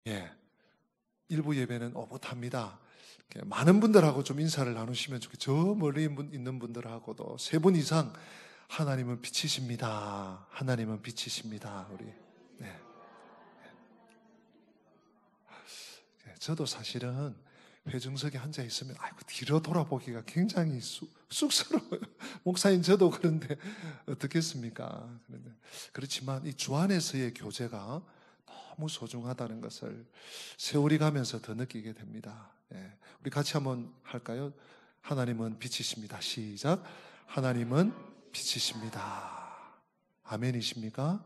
예, 일부 예배는 오붓합니다. 많은 분들하고 좀 인사를 나누시면 좋겠어요. 저 멀리 있는 분들하고도 3분 이상 하나님은 빛이십니다. 하나님은 빛이십니다. 우리. 네. 저도 사실은 회중석에 앉아 있으면 아이고 뒤로 돌아보기가 굉장히 쑥스러워요. 목사님 저도 그런데 어떻겠습니까? 그렇지만 이 주 안에서의 교제가 너무 소중하다는 것을 세월이 가면서 더 느끼게 됩니다. 예. 우리 같이 한번 할까요? 하나님은 빛이십니다. 시작. 하나님은 빛이십니다. 아멘이십니까?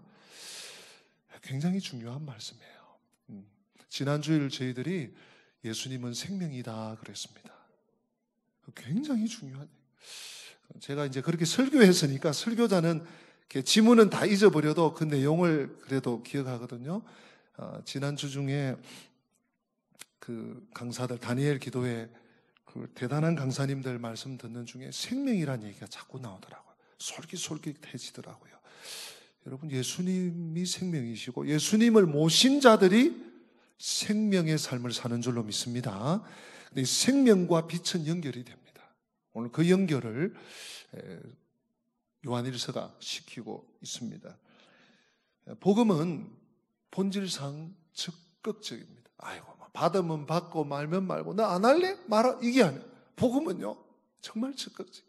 굉장히 중요한 말씀이에요. 지난 주일 저희들이 예수님은 생명이다 그랬습니다. 굉장히 중요한. 제가 이제 그렇게 설교했으니까 설교자는 지문은 다 잊어버려도 그 내용을 그래도 기억하거든요. 지난 주 중에 그 강사들 다니엘 기도회 그 대단한 강사님들 말씀 듣는 중에 생명이라는 얘기가 자꾸 나오더라고요. 솔깃솔깃해지더라고요. 여러분, 예수님이 생명이시고 예수님을 모신 자들이 생명의 삶을 사는 줄로 믿습니다. 근데 생명과 빛은 연결이 됩니다. 오늘 그 연결을 요한일서가 시키고 있습니다. 복음은 본질상 적극적입니다. 아이고, 받으면 받고 말면 말고 나 안 할래? 말아. 이게 아니에요. 복음은요 정말 적극적.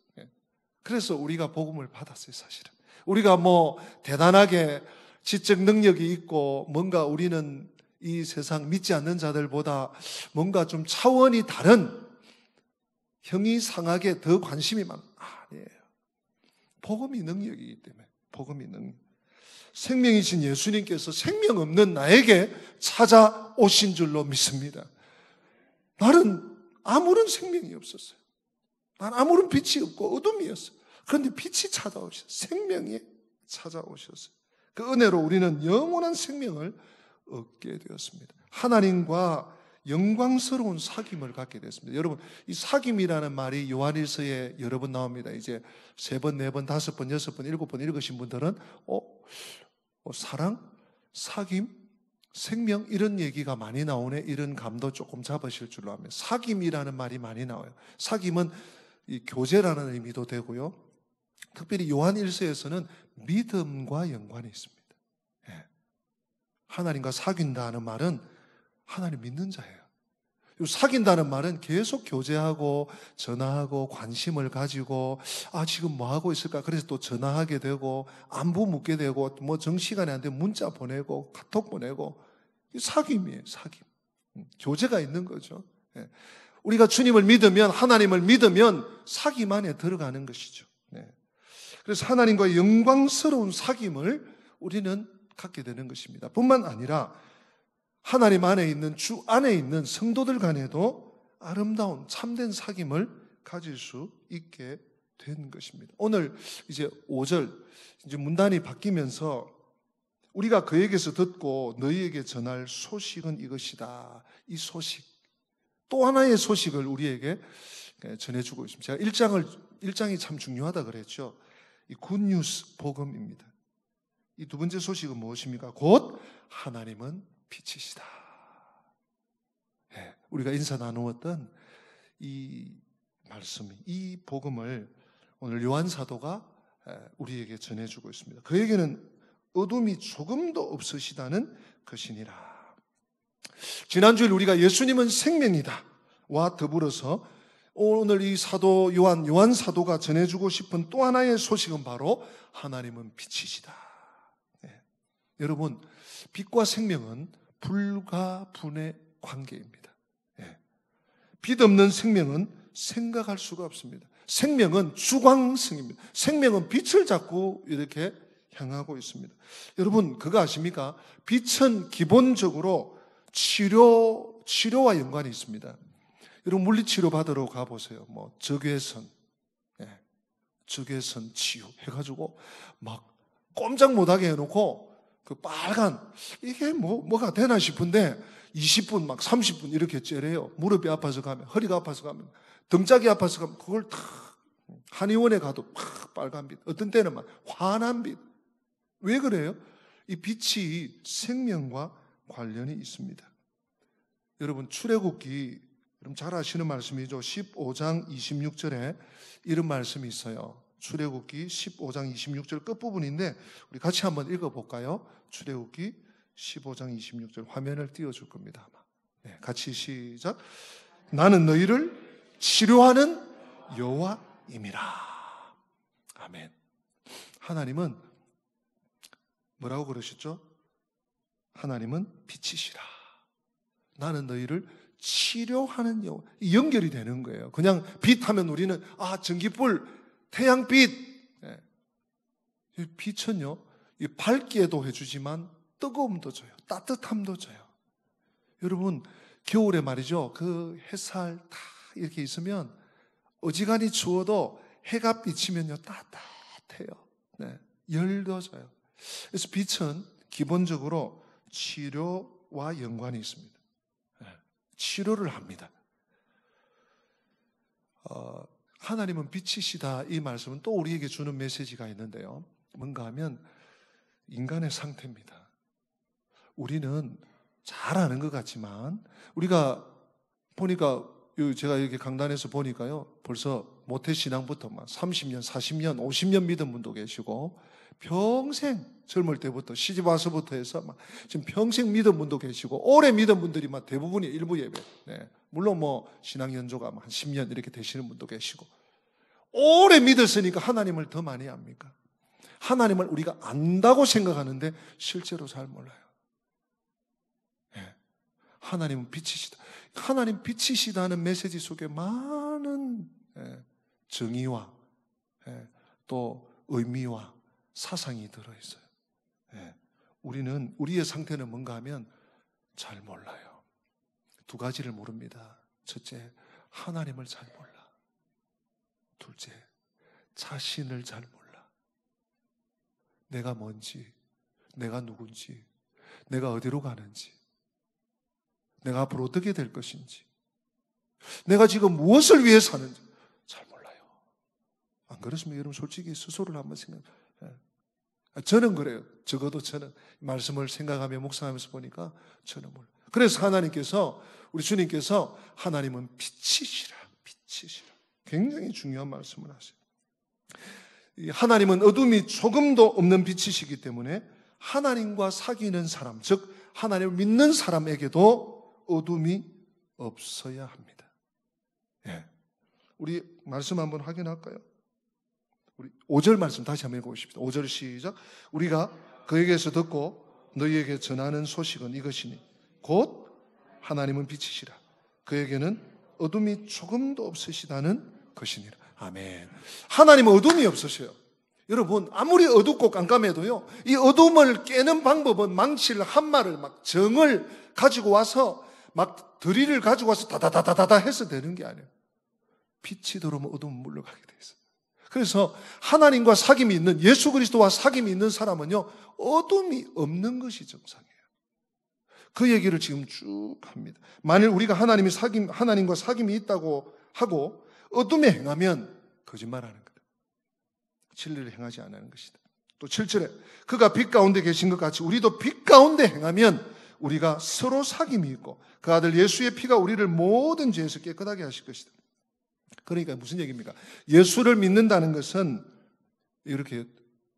그래서 우리가 복음을 받았어요. 사실은 우리가 뭐 대단하게 지적 능력이 있고 뭔가 우리는 이 세상 믿지 않는 자들보다 뭔가 좀 차원이 다른 형이 상하게 더 관심이 아니에요. 복음이 능력이기 때문에. 복음이 능력. 생명이신 예수님께서 생명 없는 나에게 찾아오신 줄로 믿습니다. 나는 아무런 생명이 없었어요. 난 아무런 빛이 없고 어둠이었어요. 그런데 빛이 찾아오셨어요. 생명이 찾아오셨어요. 그 은혜로 우리는 영원한 생명을 얻게 되었습니다. 하나님과 영광스러운 사귐을 갖게 됐습니다. 여러분, 이 사귐이라는 말이 요한일서에 여러 번 나옵니다. 이제 3번, 4번, 5번, 6번, 7번 읽으신 분들은 사랑, 사귐, 생명 이런 얘기가 많이 나오네. 이런 감도 조금 잡으실 줄로 압니다. 사귐이라는 말이 많이 나와요. 사귐은 이 교제라는 의미도 되고요. 특별히 요한일서에서는 믿음과 연관이 있습니다. 하나님과 사귄다는 말은 하나님 믿는 자예요. 사귄다는 말은 계속 교제하고 전화하고 관심을 가지고 지금 뭐 하고 있을까? 그래서 또 전화하게 되고 안부 묻게 되고 뭐 정시간에 안 되면 문자 보내고 카톡 보내고 사귐이에요. 사귐. 교제가 있는 거죠. 우리가 주님을 믿으면 하나님을 믿으면 사귐 안에 들어가는 것이죠. 그래서 하나님과의 영광스러운 사귐을 우리는 갖게 되는 것입니다. 뿐만 아니라 하나님 안에 있는 주 안에 있는 성도들 간에도 아름다운 참된 사귐을 가질 수 있게 된 것입니다. 오늘 이제 5절 이제 문단이 바뀌면서 우리가 그에게서 듣고 너희에게 전할 소식은 이것이다. 이 소식 또 하나의 소식을 우리에게 전해주고 있습니다. 제가 1장이 참 중요하다 그랬죠. 이 굿뉴스 복음입니다. 이 두 번째 소식은 무엇입니까? 곧 하나님은 빛이시다. 우리가 인사 나누었던 이 말씀, 이 복음을 오늘 요한 사도가 우리에게 전해주고 있습니다. 그에게는 어둠이 조금도 없으시다는 것이니라. 지난주에 우리가 예수님은 생명이다 와 더불어서 오늘 이 사도 요한 사도가 전해주고 싶은 또 하나의 소식은 바로 하나님은 빛이시다. 여러분, 빛과 생명은 불가분의 관계입니다. 빛 없는 생명은 생각할 수가 없습니다. 생명은 주광성입니다. 생명은 빛을 자꾸 이렇게 향하고 있습니다. 여러분, 그거 아십니까? 빛은 기본적으로 치료와 연관이 있습니다. 여러분, 물리치료 받으러 가보세요. 뭐 적외선 치유 해가지고 막 꼼짝 못하게 해놓고 그 빨간 이게 뭐가 되나 싶은데 20분 막 30분 이렇게 째려요. 무릎이 아파서 가면, 허리가 아파서 가면, 등짝이 아파서 가면 그걸 다 한의원에 가도 팍 빨간 빛, 어떤 때는 막 환한 빛. 왜 그래요? 이 빛이 생명과 관련이 있습니다. 여러분 출애굽기 여러분 잘 아시는 말씀이죠. 15장 26절에 이런 말씀이 있어요. 출애굽기 15장 26절 끝부분인데 우리 같이 한번 읽어볼까요? 출애굽기 15장 26절 화면을 띄워줄 겁니다. 아마. 네, 같이 시작. 나는 너희를 치료하는 여호와임이라. 아멘. 하나님은 뭐라고 그러셨죠? 하나님은 빛이시라. 나는 너희를 치료하는 여호와. 연결이 되는 거예요. 그냥 빛 하면 우리는 전기불, 태양빛. 네. 이 빛은요, 이 밝기에도 해주지만 뜨거움도 줘요. 따뜻함도 줘요. 여러분 겨울에 말이죠, 그 햇살 다 이렇게 있으면 어지간히 추워도 해가 비치면요 따뜻해요. 네. 열도 줘요. 그래서 빛은 기본적으로 치료와 연관이 있습니다. 네. 치료를 합니다. 하나님은 빛이시다, 이 말씀은 또 우리에게 주는 메시지가 있는데요. 뭔가 하면 인간의 상태입니다. 우리는 잘 아는 것 같지만 우리가 보니까 제가 이렇게 강단에서 보니까요, 벌써 모태신앙부터 막 30년, 40년, 50년 믿은 분도 계시고 평생 젊을 때부터 시집 와서부터 해서 막 지금 평생 믿은 분도 계시고 오래 믿은 분들이 막 대부분이 일부 예배. 네. 물론 뭐 신앙 연조가 한 10년 이렇게 되시는 분도 계시고 오래 믿었으니까 하나님을 더 많이 압니까? 하나님을 우리가 안다고 생각하는데 실제로 잘 몰라요. 네. 하나님은 빛이시다. 하나님 빛이시다는 메시지 속에 많은 정의와 또 의미와 사상이 들어있어요. 우리는 우리의 상태는 뭔가 하면 잘 몰라요. 두 가지를 모릅니다. 첫째, 하나님을 잘 몰라. 둘째, 자신을 잘 몰라. 내가 뭔지, 내가 누군지, 내가 어디로 가는지, 내가 앞으로 어떻게 될 것인지, 내가 지금 무엇을 위해 사는지 잘 몰라요. 안 그렇습니까? 여러분 솔직히 스스로를 한번 생각해. 저는 그래요. 적어도 저는 말씀을 생각하며 묵상하면서 보니까 저는 몰라요. 그래서 하나님께서, 우리 주님께서 하나님은 빛이시라, 빛이시라. 굉장히 중요한 말씀을 하세요. 하나님은 어둠이 조금도 없는 빛이시기 때문에 하나님과 사귀는 사람, 즉 하나님을 믿는 사람에게도 어둠이 없어야 합니다. 예. 우리 말씀 한번 확인할까요? 우리 5절 말씀 다시 한번 읽어보십시오. 5절 시작. 우리가 그에게서 듣고 너희에게 전하는 소식은 이것이니 곧 하나님은 빛이시라. 그에게는 어둠이 조금도 없으시다는 것이니라. 아멘. 하나님은 어둠이 없으셔요. 여러분 아무리 어둡고 깜깜해도요, 이 어둠을 깨는 방법은 망치를, 한마를, 막 정을 가지고 와서 막 드릴을 가지고 와서 다다다다다 해서 되는 게 아니에요. 빛이 들어오면 어둠은 물러가게 돼 있어요. 그래서 하나님과 사귐이 있는, 예수 그리스도와 사귐이 있는 사람은요 어둠이 없는 것이 정상이에요. 그 얘기를 지금 쭉 합니다. 만일 우리가 하나님과 사귐이 있다고 하고 어둠에 행하면 거짓말하는 거다. 진리를 행하지 않는 것이다. 또 7절에 그가 빛 가운데 계신 것 같이 우리도 빛 가운데 행하면 우리가 서로 사귐이 있고 그 아들 예수의 피가 우리를 모든 죄에서 깨끗하게 하실 것이다. 그러니까 무슨 얘기입니까? 예수를 믿는다는 것은 이렇게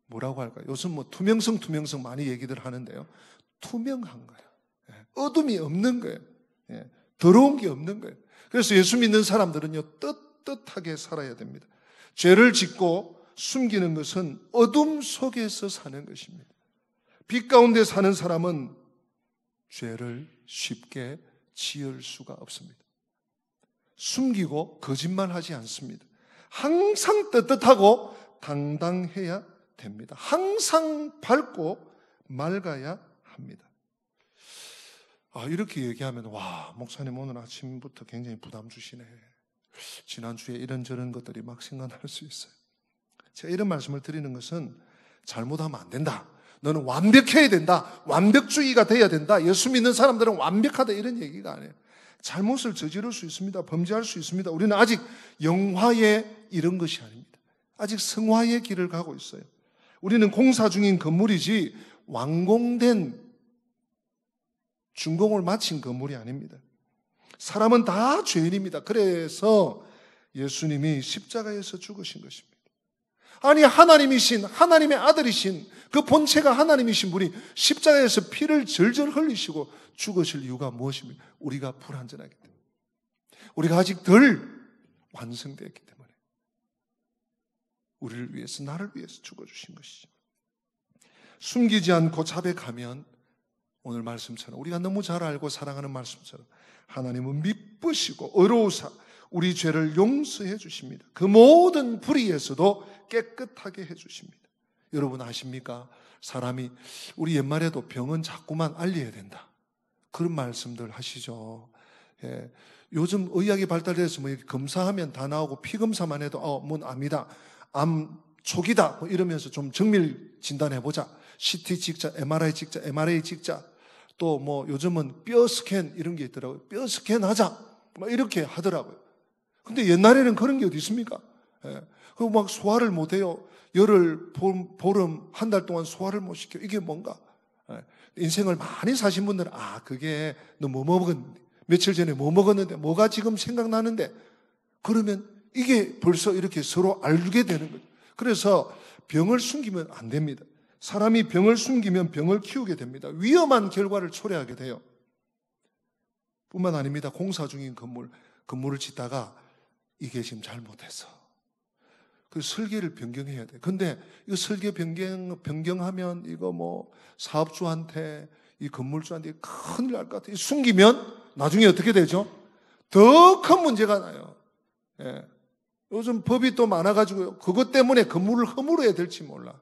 뭐라고 할까요? 요즘 뭐 투명성 많이 얘기들 하는데요. 투명한 거예요. 어둠이 없는 거예요. 더러운 게 없는 거예요. 그래서 예수 믿는 사람들은요 떳떳하게 살아야 됩니다. 죄를 짓고 숨기는 것은 어둠 속에서 사는 것입니다. 빛 가운데 사는 사람은 죄를 쉽게 지을 수가 없습니다. 숨기고 거짓말하지 않습니다. 항상 떳떳하고 당당해야 됩니다. 항상 밝고 맑아야 합니다. 이렇게 얘기하면 와, 목사님 오늘 아침부터 굉장히 부담 주시네. 지난주에 이런저런 것들이 막 생각날 수 있어요. 제가 이런 말씀을 드리는 것은 잘못하면 안 된다, 너는 완벽해야 된다, 완벽주의가 돼야 된다, 예수 믿는 사람들은 완벽하다, 이런 얘기가 아니에요. 잘못을 저지를 수 있습니다. 범죄할 수 있습니다. 우리는 아직 영화에 이른 것이 아닙니다. 아직 성화의 길을 가고 있어요. 우리는 공사 중인 건물이지 완공된 준공을 마친 건물이 아닙니다. 사람은 다 죄인입니다. 그래서 예수님이 십자가에서 죽으신 것입니다. 아니, 하나님이신, 하나님의 아들이신, 그 본체가 하나님이신 분이 십자가에서 피를 절절 흘리시고 죽으실 이유가 무엇입니까? 우리가 불완전하기 때문에, 우리가 아직 덜 완성되었기 때문에, 우리를 위해서, 나를 위해서 죽어주신 것이죠. 숨기지 않고 자백하면 오늘 말씀처럼, 우리가 너무 잘 알고 사랑하는 말씀처럼 하나님은 미쁘시고 의로우사 우리 죄를 용서해 주십니다. 그 모든 불의에서도 깨끗하게 해 주십니다. 여러분 아십니까? 사람이, 우리 옛말에도 병은 자꾸만 알려야 된다, 그런 말씀들 하시죠. 예. 요즘 의학이 발달돼서 뭐 검사하면 다 나오고, 피 검사만 해도 뭔 암이다, 암 초기다 뭐 이러면서 좀 정밀 진단해보자, CT 찍자, MRI 찍자, MRA 찍자, 또 뭐 요즘은 뼈 스캔 이런 게 있더라고요. 뼈 스캔 하자 막 이렇게 하더라고요. 근데 옛날에는 그런 게 어디 있습니까? 예. 그리고 막 소화를 못해요. 열흘, 보름, 한 달 동안 소화를 못 시켜. 이게 뭔가? 예. 인생을 많이 사신 분들은 그게 너 뭐 먹었는데, 며칠 전에 뭐 먹었는데, 뭐가 지금 생각나는데, 그러면 이게 벌써 이렇게 서로 알게 되는 거죠. 그래서 병을 숨기면 안 됩니다. 사람이 병을 숨기면 병을 키우게 됩니다. 위험한 결과를 초래하게 돼요. 뿐만 아닙니다. 공사 중인 건물을 짓다가 이게 지금 잘못해서 그 설계를 변경해야 돼. 근데 이거 설계 변경하면 이거 뭐 사업주한테, 이 건물주한테 큰일 날 것 같아요. 숨기면 나중에 어떻게 되죠? 더 큰 문제가 나요. 예. 요즘 법이 또 많아가지고 그것 때문에 건물을 허물어야 될지 몰라.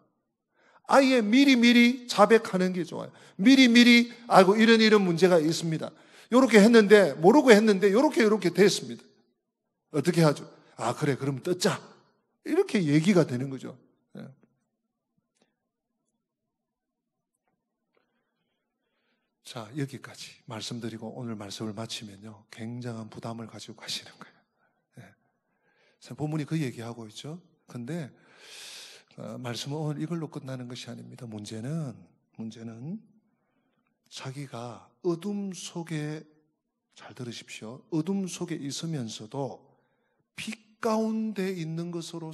아예 미리 자백하는 게 좋아요. 미리 알고 이런 문제가 있습니다. 요렇게 했는데, 모르고 했는데 요렇게 됐습니다. 어떻게 하죠? 그래, 그럼 떴자. 이렇게 얘기가 되는 거죠. 네. 자, 여기까지 말씀드리고 오늘 말씀을 마치면요, 굉장한 부담을 가지고 가시는 거예요. 네. 본문이 그 얘기하고 있죠. 근데 말씀은 오늘 이걸로 끝나는 것이 아닙니다. 문제는 자기가 어둠 속에, 잘 들으십시오, 어둠 속에 있으면서도 빛 가운데 있는 것으로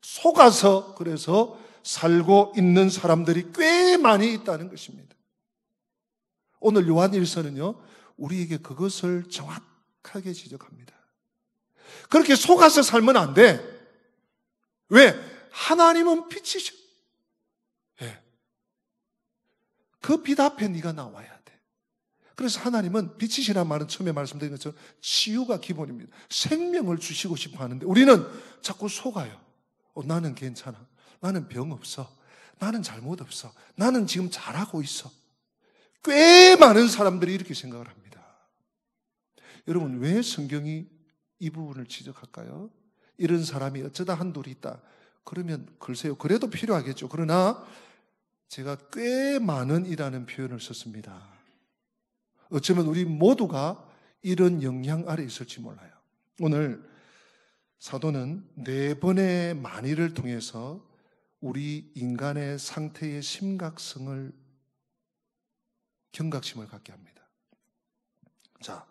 속아서 그래서 살고 있는 사람들이 꽤 많이 있다는 것입니다. 오늘 요한일서는요, 우리에게 그것을 정확하게 지적합니다. 그렇게 속아서 살면 안 돼. 왜? 하나님은 빛이셔. 예. 그 빛 앞에 네가 나와야 돼. 그래서 하나님은 빛이시라는 말은 처음에 말씀드린 것처럼 치유가 기본입니다. 생명을 주시고 싶어 하는데 우리는 자꾸 속아요. 나는 괜찮아. 나는 병 없어. 나는 잘못 없어. 나는 지금 잘하고 있어. 꽤 많은 사람들이 이렇게 생각을 합니다. 여러분, 왜 성경이 이 부분을 지적할까요? 이런 사람이 어쩌다 한둘이 있다. 그러면 글쎄요, 그래도 필요하겠죠. 그러나 제가 꽤 많은이라는 표현을 썼습니다. 어쩌면 우리 모두가 이런 영향 아래 있을지 몰라요. 오늘 사도는 4번의 만일을 통해서 우리 인간의 상태의 심각성을, 경각심을 갖게 합니다. 자,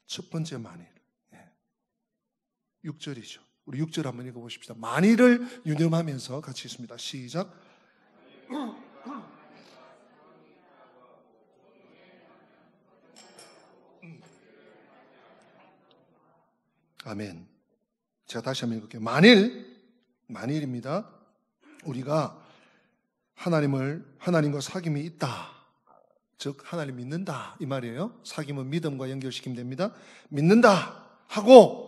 첫 번째 만일, 6절이죠. 우리 6절 한번 읽어보십시다. 만일을 유념하면서 같이 있습니다. 시작. 아멘. 제가 다시 한번 읽을게요. 만일입니다. 우리가 하나님과 사귐이 있다, 즉 하나님 믿는다, 이 말이에요. 사귐은 믿음과 연결시키면 됩니다. 믿는다 하고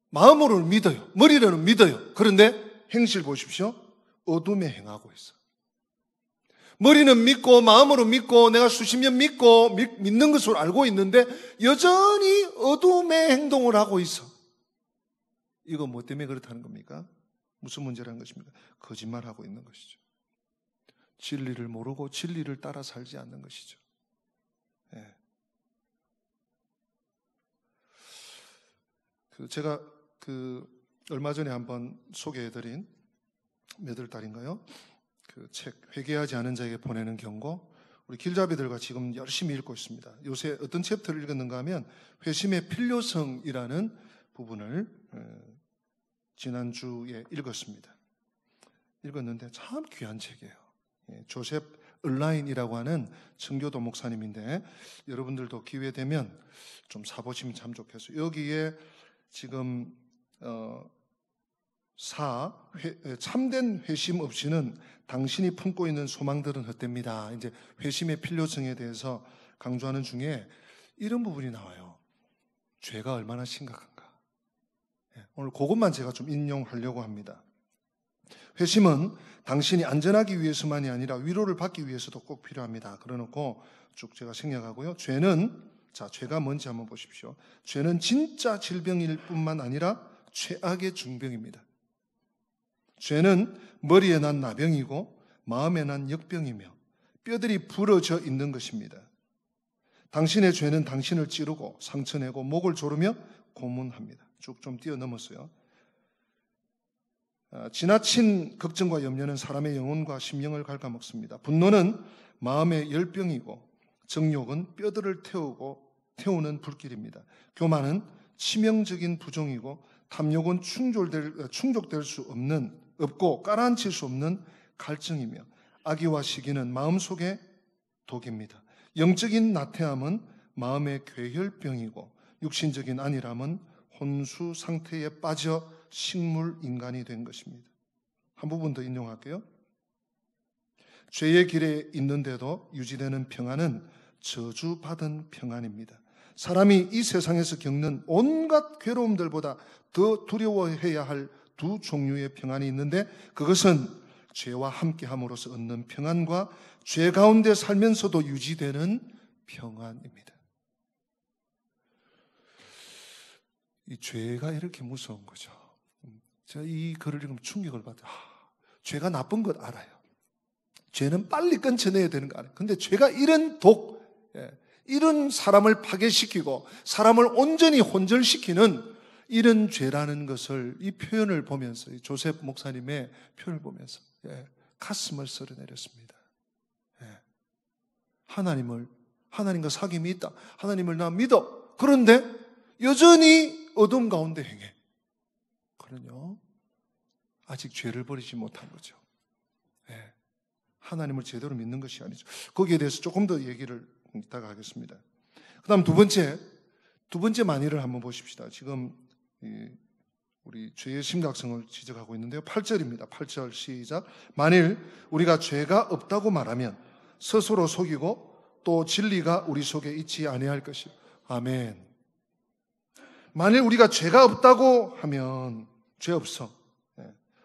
마음으로는 믿어요. 머리로는 믿어요. 그런데 행실 보십시오. 어둠에 행하고 있어. 머리는 믿고 마음으로 믿고 내가 수십 년 믿는 것으로 알고 있는데 여전히 어둠의 행동을 하고 있어. 이거 뭐 때문에 그렇다는 겁니까? 무슨 문제라는 것입니까? 거짓말하고 있는 것이죠. 진리를 모르고 진리를 따라 살지 않는 것이죠. 예. 제가 얼마 전에 한번 소개해드린 몇 월 달인가요? 그 책, 회개하지 않은 자에게 보내는 경고, 우리 길잡이들과 지금 열심히 읽고 있습니다. 요새 어떤 챕터를 읽었는가 하면 회심의 필요성이라는 부분을 지난주에 읽었는데 참 귀한 책이에요. 조셉 얼라인이라고 하는 청교도 목사님인데 여러분들도 기회 되면 좀 사보시면 참 좋겠어요. 여기에 지금 참된 회심 없이는 당신이 품고 있는 소망들은 헛됩니다. 이제 회심의 필요성에 대해서 강조하는 중에 이런 부분이 나와요. 죄가 얼마나 심각한가. 오늘 그것만 제가 좀 인용하려고 합니다. 회심은 당신이 안전하기 위해서만이 아니라 위로를 받기 위해서도 꼭 필요합니다. 그러놓고 쭉 제가 생략하고요. 죄가 뭔지 한번 보십시오. 죄는 진짜 질병일 뿐만 아니라 최악의 중병입니다. 죄는 머리에 난 나병이고 마음에 난 역병이며 뼈들이 부러져 있는 것입니다. 당신의 죄는 당신을 찌르고 상처내고 목을 조르며 고문합니다. 쭉 좀 뛰어넘었어요. 지나친 걱정과 염려는 사람의 영혼과 심령을 갉아먹습니다. 분노는 마음의 열병이고 정욕은 뼈들을 태우는 불길입니다. 교만은 치명적인 부종이고 탐욕은 충족될 수 없고 깔아앉힐 수 없는 갈증이며 악의와 시기는 마음속의 독입니다. 영적인 나태함은 마음의 괴혈병이고 육신적인 안일함은 혼수 상태에 빠져 식물 인간이 된 것입니다. 한 부분 더 인용할게요. 죄의 길에 있는데도 유지되는 평안은 저주받은 평안입니다. 사람이 이 세상에서 겪는 온갖 괴로움들보다 더 두려워해야 할 두 종류의 평안이 있는데 그것은 죄와 함께함으로써 얻는 평안과 죄 가운데 살면서도 유지되는 평안입니다. 이 죄가 이렇게 무서운 거죠. 제가 이 글을 읽으면 충격을 받아요. 죄가 나쁜 것 알아요. 죄는 빨리 끊쳐내야 되는 거 알아요. 근데 죄가 이런 이런 사람을 파괴시키고 사람을 온전히 혼절시키는 이런 죄라는 것을 이 표현을 보면서 이 조셉 목사님의 표현을 보면서 가슴을 쓸어내렸습니다. 하나님과 사귐이 있다. 하나님을 나 믿어. 그런데 여전히 어둠 가운데 행해. 그러냐? 아직 죄를 버리지 못한 거죠. 하나님을 제대로 믿는 것이 아니죠. 거기에 대해서 조금 더 얘기를 이따가 하겠습니다. 그 다음 두 번째 만일을 한번 보십시다. 지금 우리 죄의 심각성을 지적하고 있는데요. 8절입니다. 8절 시작. 만일 우리가 죄가 없다고 말하면 스스로 속이고 또 진리가 우리 속에 있지 아니할 것이요. 아멘. 만일 우리가 죄가 없다고 하면 죄 없어.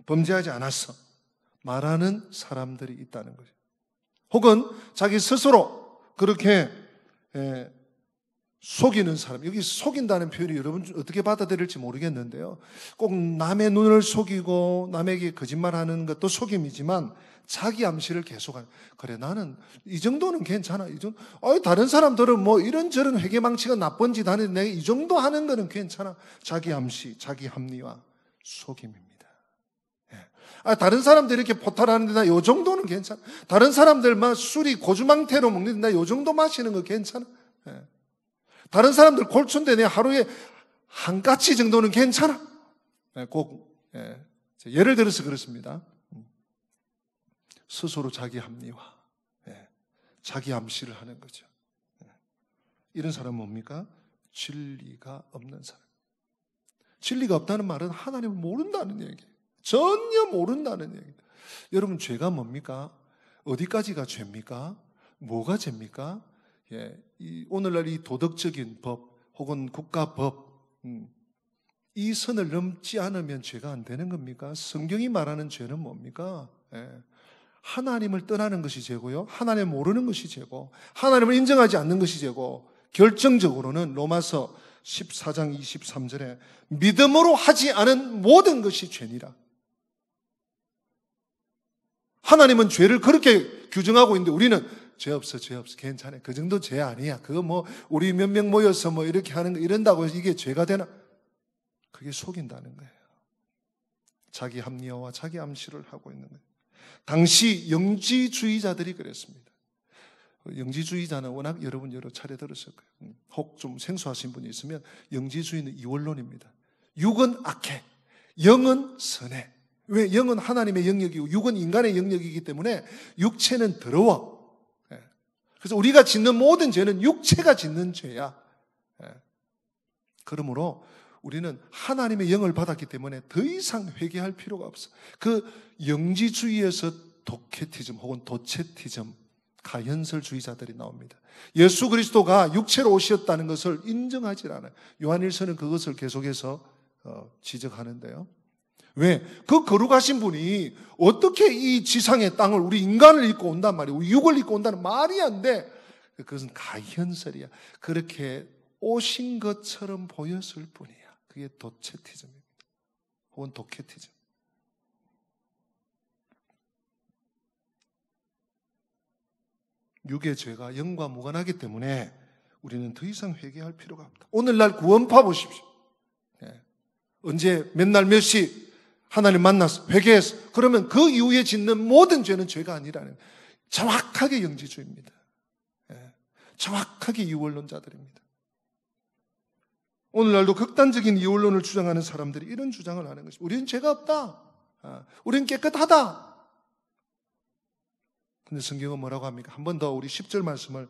범죄하지 않았어. 말하는 사람들이 있다는 거죠. 혹은 자기 스스로 그렇게 속이는 사람. 여기 속인다는 표현이 여러분 어떻게 받아들일지 모르겠는데요. 꼭 남의 눈을 속이고 남에게 거짓말하는 것도 속임이지만 자기 암시를 계속하는. 그래 나는 이 정도는 괜찮아. 다른 사람들은 뭐 이런저런 회개망치가 나쁜 짓 하는데 내가 이 정도 하는 거는 괜찮아. 자기 암시, 자기 합리화, 속임입니다. 다른 사람들 이렇게 포탈하는데 나 요 정도는 괜찮아. 다른 사람들만 술이 고주망태로 먹는데 나 요 정도 마시는 거 괜찮아. 다른 사람들 골춘데 내 하루에 한 까치 정도는 괜찮아. 예를 들어서 그렇습니다. 스스로 자기 합리화, 자기 암시를 하는 거죠. 이런 사람은 뭡니까? 진리가 없는 사람. 진리가 없다는 말은 하나님을 모른다는 얘기예요. 전혀 모른다는 얘기예요. 여러분 죄가 뭡니까? 어디까지가 죄입니까? 뭐가 죄입니까? 오늘날 이 도덕적인 법 혹은 국가법 이 선을 넘지 않으면 죄가 안 되는 겁니까? 성경이 말하는 죄는 뭡니까? 하나님을 떠나는 것이 죄고요. 하나님을 모르는 것이 죄고 하나님을 인정하지 않는 것이 죄고 결정적으로는 로마서 14장 23절에 믿음으로 하지 않은 모든 것이 죄니라. 하나님은 죄를 그렇게 규정하고 있는데 우리는 죄 없어, 괜찮아. 그 정도 죄 아니야. 그거 뭐 우리 몇 명 모여서 뭐 이렇게 하는 거 이런다고 해서 이게 죄가 되나? 그게 속인다는 거예요. 자기 합리화와 자기 암시를 하고 있는 거예요. 당시 영지주의자들이 그랬습니다. 영지주의자는 워낙 여러 차례 들었을 거예요. 혹 좀 생소하신 분이 있으면 영지주의는 이원론입니다. 육은 악해, 영은 선해. 왜? 영은 하나님의 영역이고 육은 인간의 영역이기 때문에 육체는 더러워. 그래서 우리가 짓는 모든 죄는 육체가 짓는 죄야. 그러므로 우리는 하나님의 영을 받았기 때문에 더 이상 회개할 필요가 없어. 그 영지주의에서 도케티즘 혹은 도체티즘, 가현설주의자들이 나옵니다. 예수 그리스도가 육체로 오셨다는 것을 인정하지 않아요. 요한일서는 그것을 계속해서 지적하는데요. 왜? 그 거룩하신 분이 어떻게 이 지상의 땅을, 우리 인간을 입고 온단 말이에요. 육을 입고 온다는 말이 안 돼. 그것은 가현설이야. 그렇게 오신 것처럼 보였을 뿐이야. 그게 도체티즘입니다. 혹은 도케티즘. 육의 죄가 영과 무관하기 때문에 우리는 더 이상 회개할 필요가 없다. 오늘날 구원파 보십시오. 언제 맨날 몇 시 하나님 만나서 회개해서 그러면 그 이후에 짓는 모든 죄는 죄가 아니라는, 정확하게 영지주의입니다. 정확하게 이원론자들입니다. 오늘날도 극단적인 이원론을 주장하는 사람들이 이런 주장을 하는 것입니다. 우리는 죄가 없다. 우리는 깨끗하다. 근데 성경은 뭐라고 합니까? 한 번 더 우리 10절 말씀을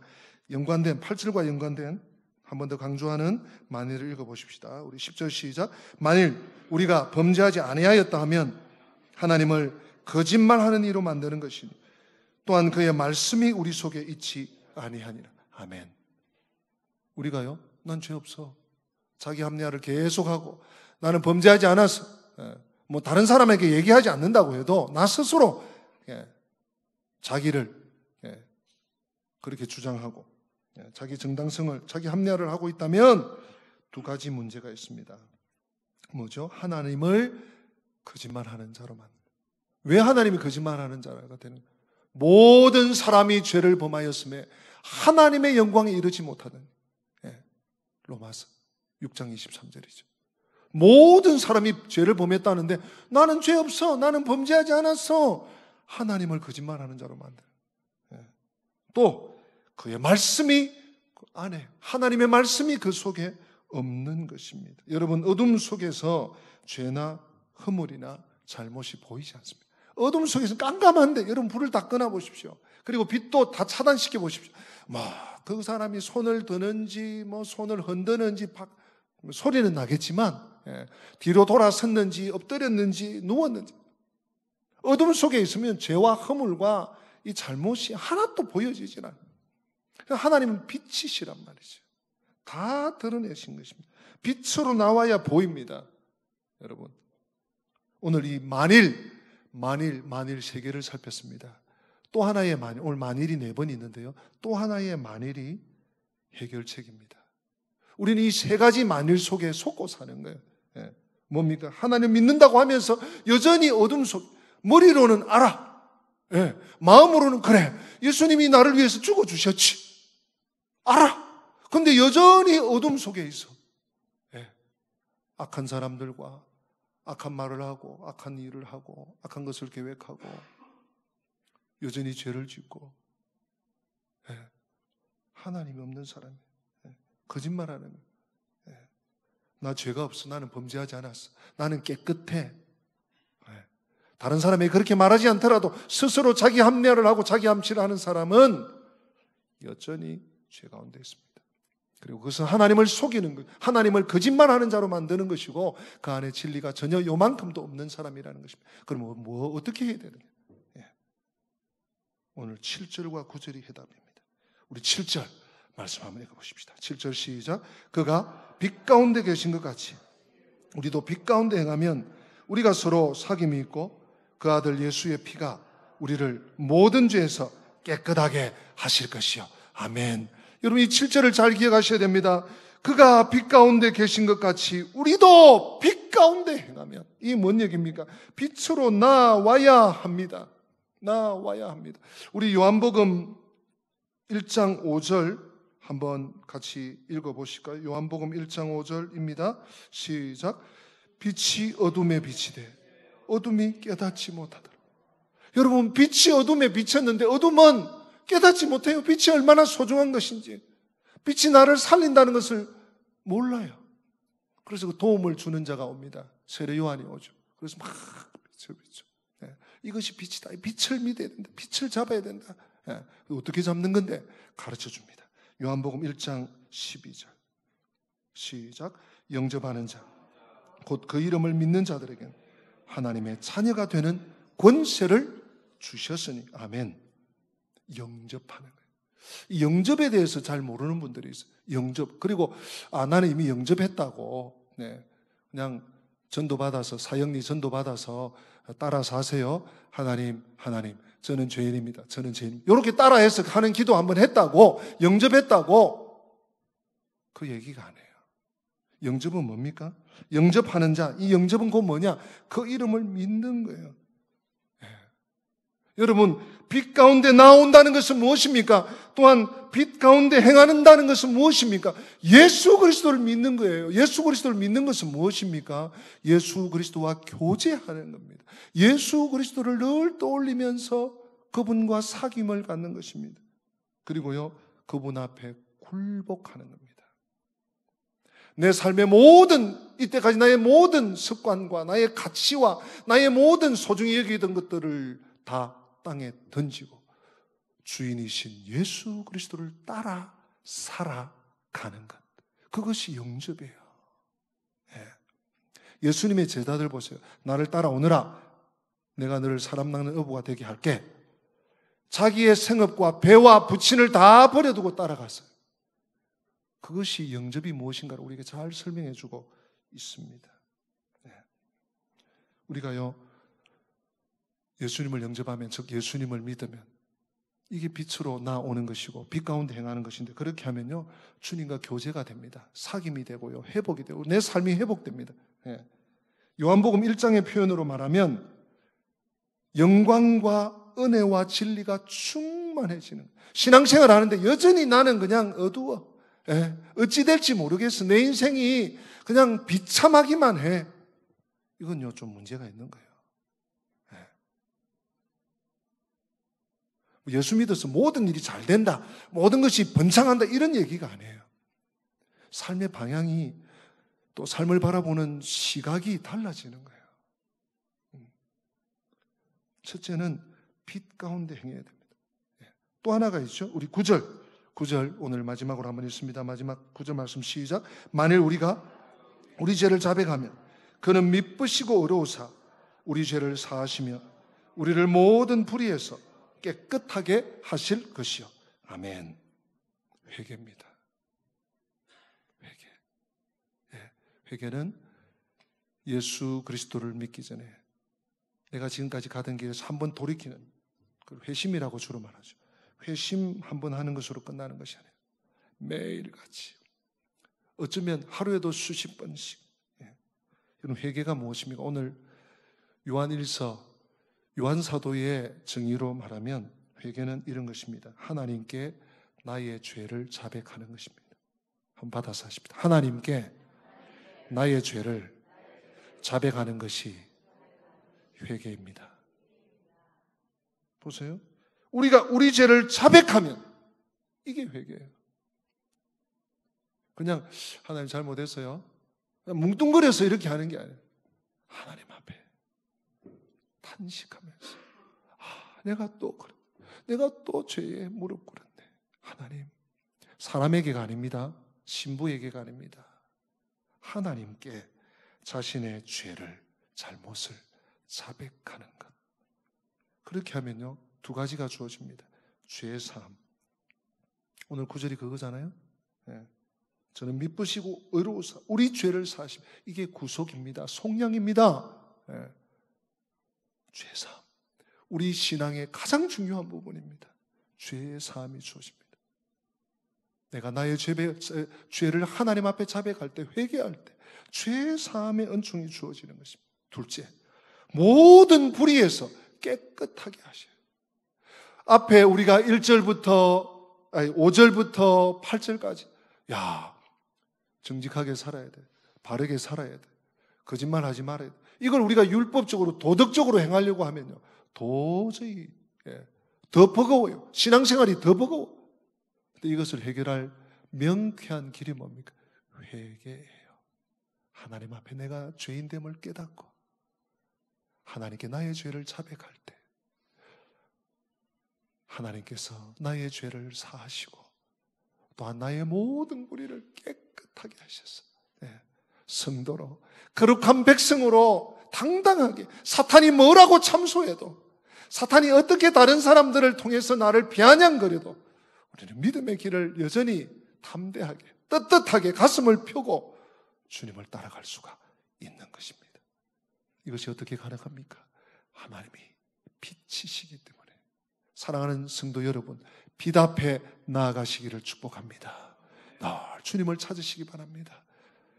연관된, 8절과 연관된 한 번 더 강조하는 만일을 읽어보십시다. 우리 10절 시작. 만일 우리가 범죄하지 아니하였다 하면 하나님을 거짓말하는 이로 만드는 것이니 또한 그의 말씀이 우리 속에 있지 아니하니라. 아멘. 우리가요? 난 죄 없어. 자기 합리화를 계속하고 나는 범죄하지 않았어. 뭐 다른 사람에게 얘기하지 않는다고 해도 나 스스로 자기를 그렇게 주장하고 자기 정당성을, 자기 합리화를 하고 있다면 두 가지 문제가 있습니다. 뭐죠? 하나님을 거짓말하는 자로만. 왜 하나님이 거짓말하는 자가 되는? 모든 사람이 죄를 범하였음에 하나님의 영광에 이르지 못하는. 로마서 6장 23절이죠. 모든 사람이 죄를 범했다는데 나는 죄 없어, 나는 범죄하지 않았어. 하나님을 거짓말하는 자로 만들어요. 또 그의 말씀이 그 안에, 하나님의 말씀이 그 속에 없는 것입니다. 여러분, 어둠 속에서 죄나 허물이나 잘못이 보이지 않습니다. 어둠 속에서 깜깜한데 여러분 불을 다 꺼놔 보십시오. 그리고 빛도 다 차단시켜 보십시오. 그 사람이 손을 드는지 손을 흔드는지 소리는 나겠지만 뒤로 돌아섰는지 엎드렸는지 누웠는지, 어둠 속에 있으면 죄와 허물과 이 잘못이 하나도 보여지질 않아요. 하나님은 빛이시란 말이죠. 다 드러내신 것입니다. 빛으로 나와야 보입니다. 여러분, 오늘 이 만일 세계를 살폈습니다. 또 하나의 만일, 오늘 만일이 4번 있는데요. 또 하나의 만일이 해결책입니다. 우리는 이 3가지 만일 속에 속고 사는 거예요. 뭡니까? 하나님 믿는다고 하면서 여전히 어둠 속, 머리로는 알아. 마음으로는 그래. 예수님이 나를 위해서 죽어주셨지. 알아. 근데 여전히 어둠 속에 있어. 악한 사람들과 악한 말을 하고 악한 일을 하고 악한 것을 계획하고 여전히 죄를 짓고 하나님이 없는 사람이에요. 거짓말하는 거예요. 나 죄가 없어. 나는 범죄하지 않았어. 나는 깨끗해. 다른 사람이 그렇게 말하지 않더라도 스스로 자기 합리화를 하고 자기 암시를 하는 사람은 여전히 죄 가운데 있습니다. 그리고 그것은 하나님을 속이는 것, 하나님을 거짓말하는 자로 만드는 것이고 그 안에 진리가 전혀 요만큼도 없는 사람이라는 것입니다. 그럼 어떻게 해야 되느냐? 오늘 7절과 9절이 해답입니다. 우리 7절 말씀 한번 읽어보십시다. 7절 시작. 그가 빛 가운데 계신 것 같이 우리도 빛 가운데 행하면 우리가 서로 사귐이 있고 그 아들 예수의 피가 우리를 모든 죄에서 깨끗하게 하실 것이요. 아멘. 여러분, 이 7절을 잘 기억하셔야 됩니다. 그가 빛 가운데 계신 것 같이 우리도 빛 가운데 행하면, 이 뭔 얘기입니까? 빛으로 나와야 합니다. 나와야 합니다. 우리 요한복음 1장 5절 한번 같이 읽어보실까요? 요한복음 1장 5절입니다. 시작. 빛이 어둠에 빛이 돼 어둠이 깨닫지 못하더라. 여러분, 빛이 어둠에 비쳤는데 어둠은 깨닫지 못해요. 빛이 얼마나 소중한 것인지. 빛이 나를 살린다는 것을 몰라요. 그래서 그 도움을 주는 자가 옵니다. 세례 요한이 오죠. 그래서 막 빛을 비춰. 이것이 빛이다. 빛을 믿어야 된다. 빛을 잡아야 된다. 어떻게 잡는 건데? 가르쳐 줍니다. 요한복음 1장 12절. 시작. 영접하는 자, 곧 그 이름을 믿는 자들에게는 하나님의 자녀가 되는 권세를 주셨으니. 아멘. 영접하는 거예요. 이 영접에 대해서 잘 모르는 분들이 있어요. 영접. 그리고 나는 이미 영접했다고. 그냥 전도받아서, 사형리 전도받아서 따라 사세요. 하나님, 저는 죄인입니다. 저는 죄인. 이렇게 따라해서 하는 기도 한번 했다고, 영접했다고. 그 얘기가 아니에요. 영접은 뭡니까? 영접하는 자. 이 영접은 곧 뭐냐? 그 이름을 믿는 거예요. 여러분, 빛 가운데 나온다는 것은 무엇입니까? 또한 빛 가운데 행하는다는 것은 무엇입니까? 예수 그리스도를 믿는 거예요. 예수 그리스도를 믿는 것은 무엇입니까? 예수 그리스도와 교제하는 겁니다. 예수 그리스도를 늘 떠올리면서 그분과 사귐을 갖는 것입니다. 그리고요, 그분 앞에 굴복하는 겁니다. 내 삶의 모든, 이때까지 나의 모든 습관과 나의 가치와 나의 모든 소중히 여기던 것들을 다 땅에 던지고 주인이신 예수 그리스도를 따라 살아가는 것. 그것이 영접이에요. 예수님의 제자들 보세요. 나를 따라오너라. 내가 너를 사람 낚는 어부가 되게 할게. 자기의 생업과 배와 부친을 다 버려두고 따라갔어요. 그것이 영접이 무엇인가를 우리에게 잘 설명해 주고 있습니다. 우리가요, 예수님을 영접하면, 즉 예수님을 믿으면 이게 빛으로 나오는 것이고 빛 가운데 행하는 것인데, 그렇게 하면요, 주님과 교제가 됩니다. 사귐이 되고요, 회복이 되고 내 삶이 회복됩니다. 요한복음 1장의 표현으로 말하면 영광과 은혜와 진리가 충만해지는, 신앙생활 하는데 여전히 나는 그냥 어두워. 어찌 될지 모르겠어. 내 인생이 그냥 비참하기만 해. 이건요, 좀 문제가 있는 거예요. 예수 믿어서 모든 일이 잘 된다, 모든 것이 번창한다, 이런 얘기가 아니에요. 삶의 방향이, 또 삶을 바라보는 시각이 달라지는 거예요. 첫째는 빛 가운데 행해야 됩니다. 또 하나가 있죠. 우리 9절 오늘 마지막으로 한번 읽습니다. 마지막 9절 말씀 시작. 만일 우리가 우리 죄를 자백하면 그는 미쁘시고 의로우사 우리 죄를 사하시며 우리를 모든 불의에서 깨끗하게 하실 것이요. 아멘. 회개입니다. 회개는 예수 그리스도를 믿기 전에 내가 지금까지 가던 길에서 한번 돌이키는, 그 회심이라고 주로 말하죠. 회심 한번 하는 것으로 끝나는 것이 아니에요. 매일같이, 어쩌면 하루에도 수십 번씩. 여러분, 회개가 무엇입니까? 오늘 요한일서, 요한사도의 정의로 말하면 회개는 이런 것입니다. 하나님께 나의 죄를 자백하는 것입니다. 한번 받아서 하십니다. 하나님께 나의 죄를 자백하는 것이 회개입니다. 보세요. 우리가 우리 죄를 자백하면 이게 회개예요. 그냥 하나님 잘못했어요, 그냥 뭉뚱그려서 이렇게 하는 게 아니에요. 하나님 앞에 탄식하면서, 내가 또 죄에 무릎 꿇었네. 하나님, 사람에게가 아닙니다. 신부에게가 아닙니다. 하나님께 자신의 죄를, 잘못을 자백하는 것. 그렇게 하면요, 두 가지가 주어집니다. 죄 사함. 오늘 구절이 그거잖아요. 저는 미쁘시고 의로우사 우리 죄를 사하심. 이게 구속입니다. 속량입니다. 죄 사함. 우리 신앙의 가장 중요한 부분입니다. 죄 사함이 주어집니다. 내가 나의 죄를 하나님 앞에 자백할 때, 회개할 때 죄 사함의 은총이 주어지는 것입니다. 둘째, 모든 불의에서 깨끗하게 하셔요. 앞에 우리가 5절부터 8절까지, 정직하게 살아야 돼, 바르게 살아야 돼, 거짓말 하지 말아야 돼. 이걸 우리가 율법적으로, 도덕적으로 행하려고 하면요, 도저히 더 버거워요. 신앙생활이 더 버거워. 근데 이것을 해결할 명쾌한 길이 뭡니까? 회개예요. 하나님 앞에 내가 죄인됨을 깨닫고 하나님께 나의 죄를 자백할 때 하나님께서 나의 죄를 사하시고 또한 나의 모든 무리를 깨끗하게 하셨어요. 네. 성도로 거룩한 백성으로 당당하게 사탄이 뭐라고 참소해도 사탄이 어떻게 다른 사람들을 통해서 나를 비아냥거려도 우리는 믿음의 길을 여전히 담대하게 떳떳하게 가슴을 펴고 주님을 따라갈 수가 있는 것입니다. 이것이 어떻게 가능합니까? 하나님이 빛이시기 때문에. 사랑하는 성도 여러분, 빛 앞에 나아가시기를 축복합니다. 늘 주님을 찾으시기 바랍니다.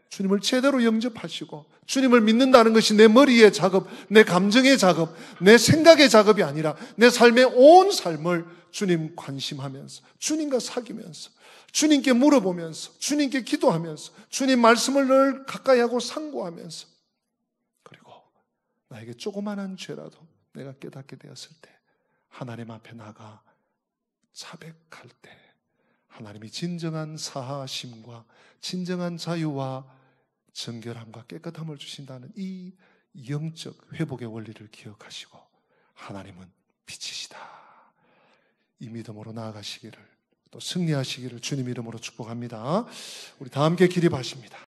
주님을 제대로 영접하시고 주님을 믿는다는 것이 내 머리의 작업, 내 감정의 작업, 내 생각의 작업이 아니라 내 삶의 온 삶을 주님 관심하면서 주님과 사귀면서 주님께 물어보면서 주님께 기도하면서 주님 말씀을 늘 가까이 하고 상고하면서 그리고 나에게 조그만한 죄라도 내가 깨닫게 되었을 때 하나님 앞에 나가 자백할 때 하나님이 진정한 사하심과 진정한 자유와 정결함과 깨끗함을 주신다는 이 영적 회복의 원리를 기억하시고 하나님은 빛이시다. 이 믿음으로 나아가시기를 또 승리하시기를 주님 이름으로 축복합니다. 우리 다 함께 기립하십니다.